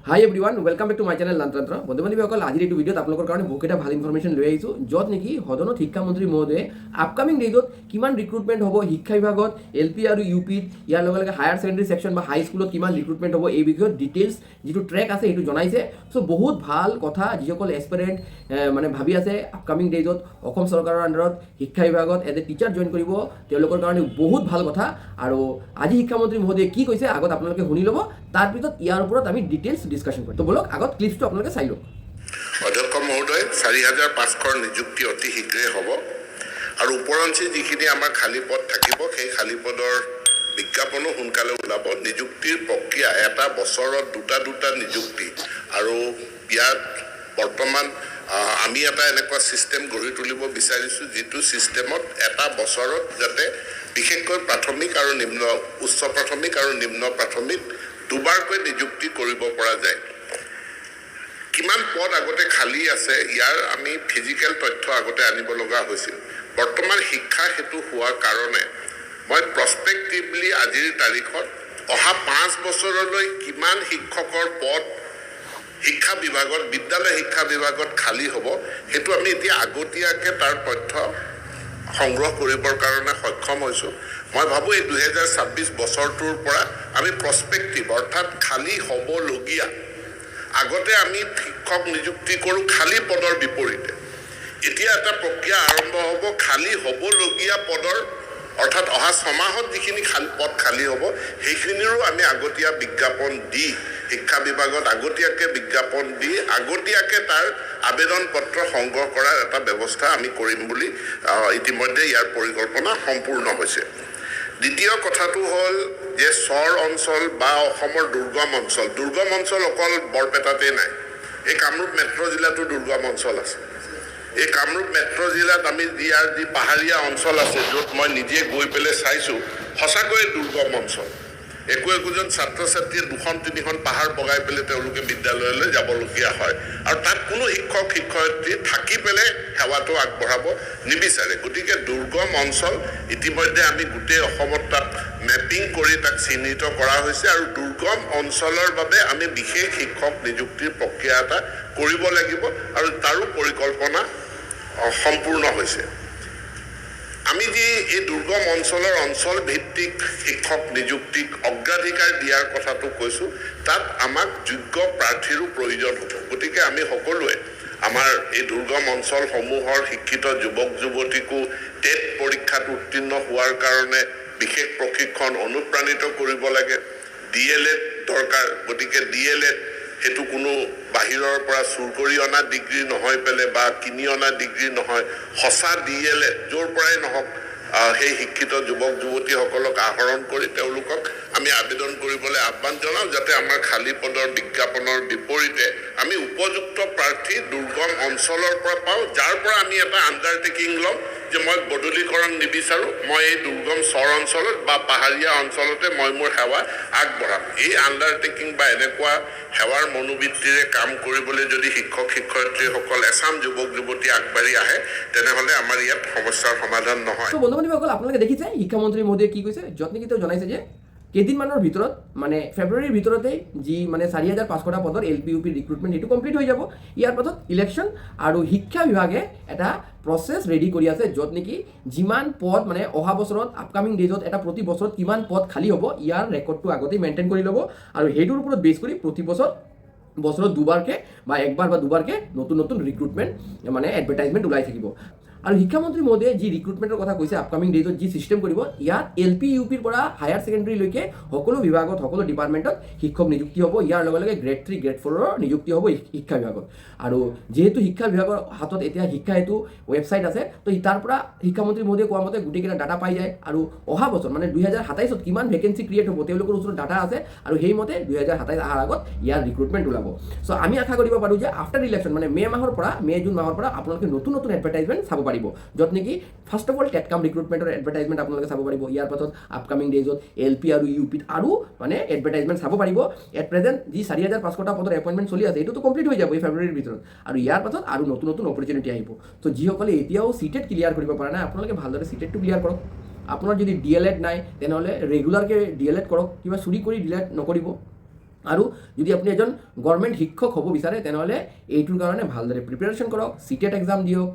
High everyone welcome back to my channel লান্ত্ৰান্ত্ৰ বন্ধু বান্ধৱীসকল আজিৰ এইটো ভিডিঅ'ত আপোনালোকৰ কাৰণে বহুত এটা ভাল ইনফৰমেশ্যন লৈ আহিছোঁ য'ত নেকি সদনত শিক্ষামন্ত্ৰী মহোদয়ে আপকামিং ডেজত কিমান ৰিক্ৰুটমেণ্ট হ'ব শিক্ষা বিভাগত এল পি আৰু ইউ পিত ইয়াৰ লগে লগে হায়াৰ ছেকেণ্ডেৰী ছেকশ্যন বা হাই স্কুলত কিমান ৰিক্ৰুটমেণ্ট হ'ব এই বিষয়ত ডিটেইলছ যিটো ট্ৰেক আছে সেইটো জনাইছে চ' বহুত ভাল কথা যিসকল এছপিৰেণ্ট মানে ভাবি আছে আপকামিং ডেজত অসম চৰকাৰৰ আণ্ডাৰত শিক্ষা বিভাগত এজ এ টিচাৰ জইন কৰিব তেওঁলোকৰ কাৰণে বহুত ভাল কথা আৰু আজি শিক্ষামন্ত্ৰী মহোদয়ে কি কৈছে আগত আপোনালোকে শুনি ল'ব তাৰপিছত ইয়াৰ ওপৰত আমি ডিটেইলছ ডিছকাশ্যন কৰিম তো বলক আগত ক্লিপছটো আপোনালোকে চাই লওক অধ্যক্ষ মহোদয় ৪,৫০০ নিযুক্তি অতি শীঘ্ৰেই হ'ব আৰু ওপৰঞ্চি যিখিনি আমাৰ খালী পদ থাকিব সেই খালী পদৰ বিজ্ঞাপনো সোনকালে ওলাব নিযুক্তিৰ প্ৰক্ৰিয়া এটা বছৰত দুটা নিযুক্তি আৰু ইয়াত বৰ্তমান আমি এটা এনেকুৱা ছিষ্টেম গঢ়ি তুলিব বিচাৰিছোঁ যিটো ছিষ্টেমত এটা বছৰত যাতে বিশেষকৈ প্ৰাথমিক আৰু নিম্ন উচ্চ প্ৰাথমিক আৰু নিম্ন প্ৰাথমিক দুবাৰকৈ নিযুক্তি কৰিব পৰা যায় কিমান পদ আগতে খালী আছে ইয়াৰ আমি ফিজিকেল তথ্য আগতে আনিব লগা হৈছিল বৰ্তমান শিক্ষা হেতু হোৱাৰ কাৰণে মই প্ৰস্পেক্টিভলি আজিৰ তাৰিখত অহা 5 বছৰলৈ কিমান শিক্ষকৰ পদ শিক্ষা বিভাগত বিদ্যালয় শিক্ষা বিভাগত খালী হ'ব হেতু আমি এতিয়া আগতীয়াকৈ তাৰ তথ্য সংগ্ৰহ কৰিবৰ কাৰণে সক্ষম হৈছোঁ মই ভাবোঁ এই 2026 বছৰটোৰ পৰা আমি প্ৰস্পেক্টিভ অৰ্থাৎ খালী হ'বলগীয়া আগতে আমি শিক্ষক নিযুক্তি কৰোঁ খালী পদৰ বিপৰীতে এতিয়া এটা প্ৰক্ৰিয়া আৰম্ভ হ'ব খালী হ'বলগীয়া পদৰ অৰ্থাৎ অহা 6 মাহত যিখিনি পদ খালী হ'ব সেইখিনিৰো আমি আগতীয়া বিজ্ঞাপন দি শিক্ষা বিভাগত আগতীয়াকৈ বিজ্ঞাপন দি আগতীয়াকৈ তাৰ আবেদন পত্ৰ সংগ্ৰহ কৰাৰ এটা ব্যৱস্থা আমি কৰিম বুলি ইতিমধ্যে ইয়াৰ পৰিকল্পনা সম্পূৰ্ণ হৈছে দ্বিতীয় কথাটো হ'ল যে চৰ অঞ্চল বা অসমৰ দুৰ্গম অঞ্চল অকল বৰপেটাতে নাই এই কামৰূপ মেট্ৰ' জিলাতো দুৰ্গম অঞ্চল আছে এই কামৰূপ মেট্ৰ' জিলাত আমি ইয়াৰ যি পাহাৰীয়া অঞ্চল আছে য'ত মই নিজে গৈ পেলাই চাইছোঁ সঁচাকৈয়ে দুৰ্গম অঞ্চল একোজন ছাত্ৰ ছাত্ৰীয়ে 2-3খন পাহাৰ বগাই পেলাই তেওঁলোকে বিদ্যালয়লৈ যাবলগীয়া হয় আৰু তাত কোনো শিক্ষক শিক্ষয়িত্ৰী থাকি পেলাই সেৱাটো আগবঢ়াব নিবিচাৰে গতিকে দুৰ্গম অঞ্চল ইতিমধ্যে আমি গোটেই অসমত তাক মেপিং কৰি তাক চিহ্নিত কৰা হৈছে আৰু দুৰ্গম অঞ্চলৰ বাবে আমি বিশেষ শিক্ষক নিযুক্তিৰ প্ৰক্ৰিয়া এটা কৰিব লাগিব আৰু তাৰো পৰিকল্পনা সম্পূৰ্ণ হৈছে আমি যি এই দুৰ্গম অঞ্চলৰ অঞ্চল ভিত্তিক শিক্ষক নিযুক্তিক অগ্ৰাধিকাৰ দিয়াৰ কথাটো কৈছোঁ তাত আমাক যোগ্য প্ৰাৰ্থীৰো প্ৰয়োজন হ'ব গতিকে আমি সকলোৱে আমাৰ এই দুৰ্গম অঞ্চলসমূহৰ শিক্ষিত যুৱক যুৱতীকো টেট পৰীক্ষাত উত্তীৰ্ণ হোৱাৰ কাৰণে বিশেষ প্ৰশিক্ষণ অনুপ্ৰাণিত কৰিব লাগে DLED দৰকাৰ গতিকে DLED সেইটো কোনো বাহিৰৰ পৰা চুৰ কৰি অনা ডিগ্ৰী নহয় পেলে বা কিনি অনা ডিগ্ৰী নহয় সঁচা DLED য'ৰ পৰাই নহওক সেই শিক্ষিত যুৱক যুৱতীসকলক আহৰণ কৰি তেওঁলোকক আমি আবেদন কৰিবলৈ আহ্বান জনাওঁ যাতে আমাৰ খালী পদৰ বিজ্ঞাপনৰ বিপৰীতে আমি উপযুক্ত প্ৰাৰ্থী দুৰ্গম অঞ্চলৰ পৰা পাওঁ যাৰ পৰা আমি এটা আণ্ডাৰটেকিং ল'ম যে মই বদলীকৰণ নিবিচাৰোঁ মই এই দুৰ্গম চৰ অঞ্চলত বা পাহাৰীয়া অঞ্চলতে মই মোৰ সেৱা আগবঢ়াম এই আণ্ডাৰটেকিং বা এনেকুৱা সেৱাৰ মনোবৃত্তিৰে কাম কৰিবলৈ যদি শিক্ষক শিক্ষয়িত্ৰীসকল এচাম যুৱক যুৱতী আগবাঢ়ি আহে তেনেহ'লে আমাৰ ইয়াত সমস্যাৰ সমাধান নহয় বন্ধু বান্ধৱীসকল আপোনালোকে দেখিছে শিক্ষামন্ত্ৰী মহোদয়ে কি কৈছে য'ত নেকি তেওঁ জনাইছে যে কেইদিনমানৰ ভিতৰত মানে ফেব্ৰুৱাৰীৰ ভিতৰতেই যি মানে ৪,৫০০টা পদৰ LP UP ৰিক্ৰুটমেণ্ট সেইটো কমপ্লিট হৈ যাব ইয়াৰ পাছত ইলেকশ্যন আৰু শিক্ষা বিভাগে এটা প্ৰচেছ ৰেডি কৰি আছে য'ত নেকি যিমান পদ মানে অহা বছৰত আপকামিং ডেজত এটা প্ৰতি বছৰত কিমান পদ খালী হ'ব ইয়াৰ ৰেকৰ্ডটো আগতেই মেইনটেইন কৰি ল'ব আৰু সেইটোৰ ওপৰত বেছ কৰি প্ৰতি বছৰত দুবাৰকৈ বা একবাৰ বা দুবাৰকৈ নতুন ৰিক্ৰুটমেণ্ট মানে এডভাৰটাইজমেণ্ট ওলাই থাকিব আৰু শিক্ষামন্ত্ৰী মহোদয়ে যি ৰিক্ৰুটমেণ্টৰ কথা কৈছে আপকামিং ডেজত যি ছিষ্টেম কৰিব ইয়াত LP UPৰ পৰা হায়াৰ ছেকেণ্ডেৰীলৈকে সকলো বিভাগত সকলো ডিপাৰ্টমেণ্টত শিক্ষক নিযুক্তি হ'ব ইয়াৰ লগে লগে গ্ৰেড 3 গ্ৰেড 4ৰ নিযুক্তি হ'ব শিক্ষা বিভাগত আৰু যিহেতু শিক্ষা বিভাগৰ হাতত এতিয়া শিক্ষা হেতু ৱেবছাইট আছে তো তাৰ পৰা শিক্ষামন্ত্ৰী মহোদয়ে কোৱা মতে গোটেইকেইটা ডাটা পাই যায় আৰু অহা বছৰ মানে 2027ত কিমান ভেকেঞ্চি ক্ৰিয়েট হ'ব তেওঁলোকৰ ওচৰত ডাটা আছে আৰু সেইমতে 2027 অহাৰ আগত ইয়াৰ ৰিক্ৰুটমেণ্ট ওলাব চ' আমি আশা কৰিব পাৰোঁ যে আফটাৰ ইলেকশ্যন মানে মে' জুন মাহৰ পৰা আপোনালোকে নতুন এডভাৰটাইজমেণ্ট চাব পাৰিব য'ত নেকি ফাৰ্ষ্ট অফ অল টেটকাম ৰিক্ৰুটমেণ্টৰ এডভাৰটাইজমেণ্ট আপোনালোকে চাব পাৰিব ইয়াৰ পাছত আপকামিং ডেজত LP আৰু UPত আৰু মানে এডভাৰটাইজমেণ্ট চাব পাৰিব এট প্ৰেজেণ্ট যি ৪,৫০০টা পদৰ এপইণ্টমেণ্ট চলি আছে এইটোতো কমপ্লিট হৈ যাব এই ফেব্ৰুৱাৰীৰ ভিতৰত আৰু ইয়াৰ পাছত আৰু নতুন অপৰচুনিটি আহিব ত' যিসকলে এতিয়াও CTET ক্লিয়াৰ কৰিব পৰা নাই আপোনালোকে ভালদৰে CTETটো ক্লিয়াৰ কৰক আপোনাৰ যদি DLED নাই তেনেহ'লে ৰেগুলাৰকৈ DLED কৰক কিবা চুৰি কৰি DLED নকৰিব আৰু যদি আপুনি এজন গভৰ্ণমেণ্ট শিক্ষক হ'ব বিচাৰে তেনেহ'লে এইটোৰ কাৰণে ভালদৰে প্ৰিপেৰেশ্যন কৰক, চিটেট এক্সাম দিয়ক,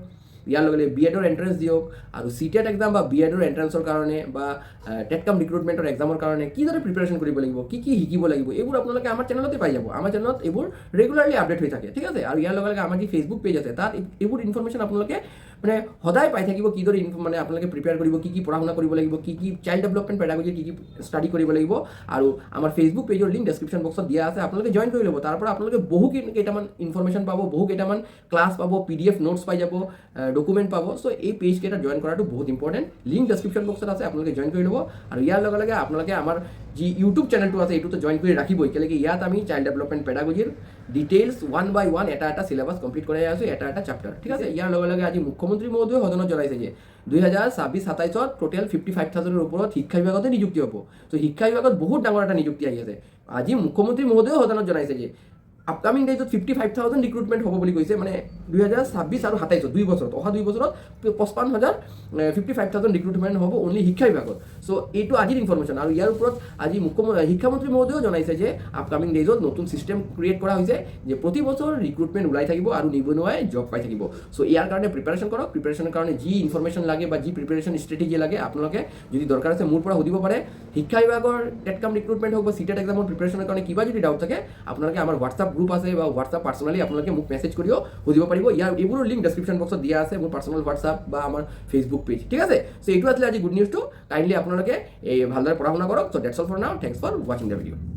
ইয়াৰ লগে লগে BED এণ্ট্ৰেঞ্চ দিয়ক, আৰু চিটেট এক্সাম বা BED এণ্ট্ৰেঞ্চৰ কাৰণে বা টেটকাম ৰিক্ৰুটমেণ্টৰ এক্সামৰ কাৰণে কিদৰে প্ৰিপেৰেশ্যন কৰিব লাগিব, কি শিকিব লাগিব, এইবোৰ আপোনালোকে আমাৰ চেনেলতে পাই যাব। আমাৰ চেনেলত এইবোৰ ৰেগুলাৰলি আপডেট হৈ থাকে, ঠিক আছে। আৰু ইয়াৰ লগে লগে আমাৰ যি ফেচবুক পেজ আছে তাত এইবোৰ ইনফৰমেশ্যন আপোনালোকে মানে সদায় পাই থাকিব, কিদৰে মানে আপোনালোকে প্ৰিপেয়াৰ কৰিব, কি পঢ়া শুনা কৰিব লাগিব, কি চাইল্ড ডেভেলপমেণ্ট পেডাগজিৰ কি ষ্টাডি কৰিব লাগিব। আৰু আমাৰ ফেচবুক পেজৰ লিংক ডেছক্ৰিপশ্যন বক্সত দিয়া আছে, আপোনালোকে জইন কৰি ল'ব। তাৰ পৰা আপোনালোকে বহু কেইটামান ইনফৰমেশ্যন পাব, বহু কেইটামান ক্লাছ পাব, PDF নোটছ পাই যাব, ডকুমেণ্ট পাব। চ' এই পেজ কেইটা জইন কৰাটো বহুত ইম্পৰ্টেণ্ট। লিংক ডেছক্ৰিপশ্যন বক্সত আছে, আপোনালোকে জইন কৰি ল'ব। আৰু ইয়াৰ লগে লগে আপোনালোকে আমাৰ যি ইউটিউব চেনেলটো আছে এইটোতো জইন কৰি ৰাখিবই, কেলেকি ইয়াত আমি চাইল্ড ডেভেলপমেণ্ট পেডাগজিৰ ডিটেইলছ 1 by 1 এটা চিলেবাছ কমপ্লিট কৰাই আছোঁ, এটা চেপ্টাৰ, ঠিক আছে। ইয়াৰ লগে লগে আজি মুখ্যমন্ত্ৰী মহোদয়ে সদনত জনাইছে যে 2026-27 টোটেল 55,000-ৰ ওপৰত শিক্ষা বিভাগতে নিযুক্তি হ'ব। ত' শিক্ষা বিভাগত বহুত ডাঙৰ এটা নিযুক্তি আহি আছে। আজি মুখ্যমন্ত্ৰী মহোদয়েও সদনত জনাইছে যে আপকামিং ডেজত 55,000 ৰিক্ৰুটমেণ্ট হ'ব বুলি কৈছে, মানে 2026 আৰু 27 2 বছৰত, অহা 2 বছৰত 55,000 ৰিক্ৰুটমেণ্ট হ'ব অনলি শিক্ষা বিভাগত। চ' এইটো আজিৰ ইনফৰমেশ্যন। আৰু ইয়াৰ ওপৰত আজি শিক্ষামন্ত্ৰী মহোদয়েও জনাইছে যে আপকামিং ডেজত নতুন ছিষ্টেম ক্ৰিয়েট কৰা হৈছে, যে প্ৰতি বছৰ ৰিক্ৰুটমেণ্ট ওলাই থাকিব আৰু নিবনুৱাই জব পাই থাকিব। চ' ইয়াৰ কাৰণে প্ৰিপেৰেশ্যন কৰক। প্ৰিপেৰেশ্যনৰ কাৰণে যি ইনফৰমেশ্যন লাগে বা যি প্ৰিপেৰেশ্যন ষ্ট্ৰেটেজি লাগে আপোনালোকে যদি দৰকাৰ আছে মোৰ পৰা সুধিব পাৰে। শিক্ষা বিভাগৰ টেটকাম ৰিক্ৰুটমেণ্ট হওক বা চিটেট এক্সামৰ প্ৰিপেৰেশ্যনৰ কাৰণে কিবা যদি ডাউট থাকে আপোনালোকে আমাৰ হোৱাটছআপ গ্ৰুপ আছে বা হোৱাটছআপ পাৰ্চনেলি আপোনালোকে মোক মেছেজ কৰিও সুধিব পাৰিব। এইবোৰৰ লিংক ডেছক্ৰিপশ্যন বক্সত দিয়া আছে, মোৰ পাৰ্চনেল হোৱাটছআপ বা আমাৰ ফেচবুক পেজ, ঠিক আছে। চ' এইটো আছিলে আজি গুড নিউজটো। কাইণ্ডলি আপোনালোকে ভালদৰে পঢ়া শুনা কৰক। চ' ডেটছ অল ফৰ নাও, থেংকছ ফৰ ৱাচিং দ্য ভিডিঅ'।